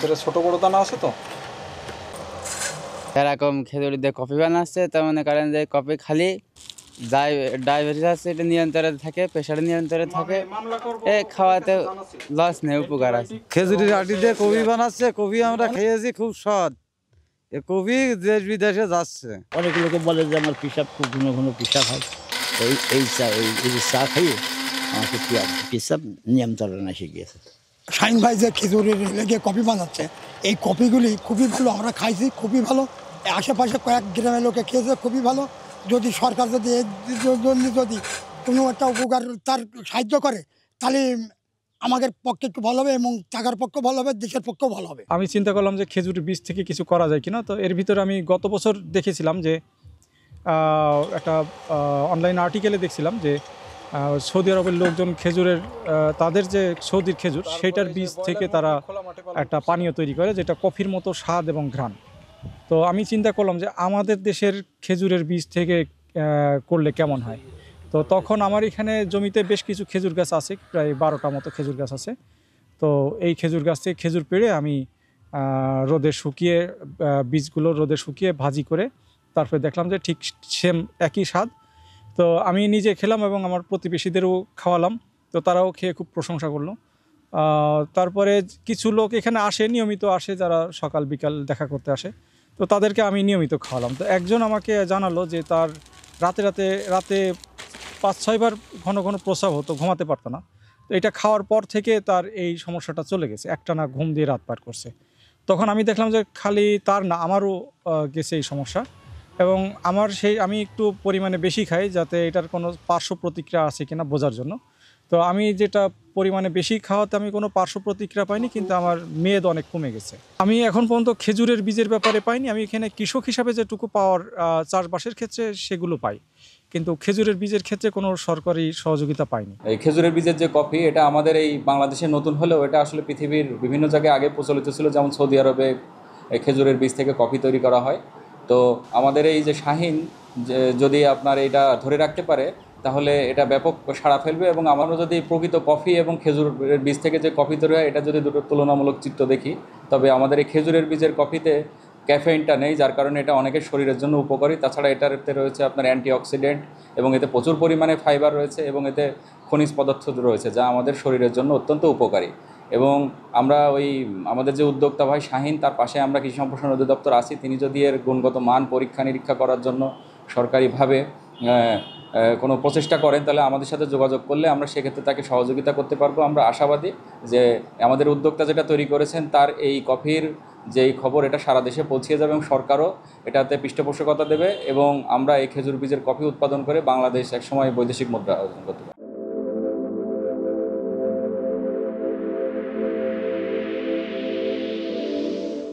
ভিতরে ছোট বড় দানা আছে তো। এরকম খেজুর দিয়ে কফি বানাচ্ছে, তার মনে করেন যে কফি খালি ডায়াবেটিস আছে, এটা নিয়ন্ত্রণে থাকে, প্রেশার নিয়ন্ত্রণে থাকে, এ খাওয়াতে লস নেই, উপকার আছে। খেজুরের আটি দিয়ে কফি বানাচ্ছে, কফি আমরা খেয়েছি, খুব স্বাদ। এ কফি দেশ বিদেশে যাচ্ছে। অনেক লোকে বলে যে আমার পেশাব খুব ঘন ঘন পেশাব হয়, এই চা খাইয়ে আমাকে পেশাব নিয়ন্ত্রণে এসে গিয়েছে। শাহিন ভাই যে খেজুরের লেগে কফি বানাচ্ছে, এই কফিগুলি খুবই ভালো, আমরা খাইছি, খুবই ভালো। আশেপাশে কয়েক গ্রামের লোকে খেয়েছে, খুবই ভালো। যদি সরকার যদি যদি কোনো একটা উপকার তার সাহায্য করে, তাহলে আমাদের পক্ষে একটু ভালো হবে এবং টাকার পক্ষে ভালো হবে, দেশের পক্ষেও ভালো হবে। আমি চিন্তা করলাম যে খেজুরের বীজ থেকে কিছু করা যায় কিনা। তো এর ভিতরে আমি গত বছর দেখেছিলাম যে একটা অনলাইন আর্টিকেলে দেখছিলাম যে সৌদি আরবের লোকজন খেজুরের তাদের যে সৌদির খেজুর, সেইটার বীজ থেকে তারা একটা পানীয় তৈরি করে, যেটা কফির মতো স্বাদ এবং ঘ্রাণ। তো আমি চিন্তা করলাম যে আমাদের দেশের খেজুরের বীজ থেকে করলে কেমন হয়। তো তখন আমার এখানে জমিতে বেশ কিছু খেজুর গাছ আছে, প্রায় 12টা মতো খেজুর গাছ আছে। তো এই খেজুর গাছ থেকে খেজুর পেড়ে আমি রোদে শুকিয়ে, বীজগুলো রোদে শুকিয়ে ভাজি করে তারপরে দেখলাম যে ঠিক সেম একই স্বাদ। তো আমি নিজে খেলাম এবং আমার প্রতিবেশীদেরও খাওয়ালাম, তো তারাও খেয়ে খুব প্রশংসা করলো। তারপরে কিছু লোক এখানে আসে, নিয়মিত আসে, যারা সকাল বিকাল দেখা করতে আসে, তো তাদেরকে আমি নিয়মিত খাওয়ালাম। তো একজন আমাকে জানালো যে তার রাতে 5-6 বার ঘন ঘন প্রস্রাব হতো, ঘুমাতে পারতো না। তো এটা খাওয়ার পর থেকে তার এই সমস্যাটা চলে গেছে, একটানা ঘুম দিয়ে রাত পার করছে। তখন আমি দেখলাম যে খালি তার না, আমারও গেছে এই সমস্যা। এবং আমি একটু পরিমাণে বেশি খাই, যাতে এটার কোনো পার্শ্ব প্রতিক্রিয়া আছে কিনা বোঝার জন্য। তো আমি যেটা পরিমাণে বেশি খাওয়াতে আমি কোনো পার্শ্ব প্রতিক্রিয়া পাইনি, কিন্তু আমার মেদ অনেক কমে গেছে। আমি এখন পর্যন্ত খেজুরের বীজের ব্যাপারে পাইনি, আমি এখানে কৃষক হিসাবে যেটুকু পাওয়ার চাষবাসের ক্ষেত্রে সেগুলো পাই, কিন্তু খেজুরের বীজের ক্ষেত্রে কোনো সরকারি সহযোগিতা পাইনি। এই খেজুরের বীজের যে কফি, এটা আমাদের এই বাংলাদেশে নতুন হলেও এটা আসলে পৃথিবীর বিভিন্ন জায়গায় আগে প্রচলিত ছিল। যেমন সৌদি আরবে এই খেজুরের বীজ থেকে কফি তৈরি করা হয়। তো আমাদের এই যে শাহিন, যদি আপনার এটা ধরে রাখতে পারে, তাহলে এটা ব্যাপক সাড়া ফেলবে। এবং আমরা যদি প্রকৃত কফি এবং খেজুরের বীজ থেকে যে কফি তৈরি হয়, এটা যদি দুটো তুলনামূলক চিত্র দেখি, তবে আমাদের এই খেজুরের বীজের কফিতে ক্যাফেইনটা নেই, যার কারণে এটা অনেকের শরীরের জন্য উপকারী। তাছাড়া এটাতে রয়েছে আপনার অ্যান্টিঅক্সিডেন্ট, এবং এতে প্রচুর পরিমাণে ফাইবার রয়েছে, এবং এতে খনিজ পদার্থ রয়েছে, যা আমাদের শরীরের জন্য অত্যন্ত উপকারী। এবং আমরা আমাদের যে উদ্যোক্তা ভাই শাহিন, তার পাশে আমরা কৃষি সম্প্রসারণ অধিদপ্তর আছি, তিনি যদি এর গুণগত মান পরীক্ষা নিরীক্ষা করার জন্য সরকারিভাবে কোনো প্রচেষ্টা করেন, তাহলে আমাদের সাথে যোগাযোগ করলে আমরা সেক্ষেত্রে তাকে সহযোগিতা করতে পারবো। আমরা আশাবাদী যে আমাদের উদ্যোক্তা যেটা তৈরি করেছেন, তার এই কফির যেই খবর, এটা সারা দেশে পৌঁছে যাবে এবং সরকারও এটাতে পৃষ্ঠপোষকতা দেবে, এবং আমরা এই খেজুর বীজের কফি উৎপাদন করে বাংলাদেশ একসময় বৈদেশিক মুদ্রা অর্জন করতে পারব।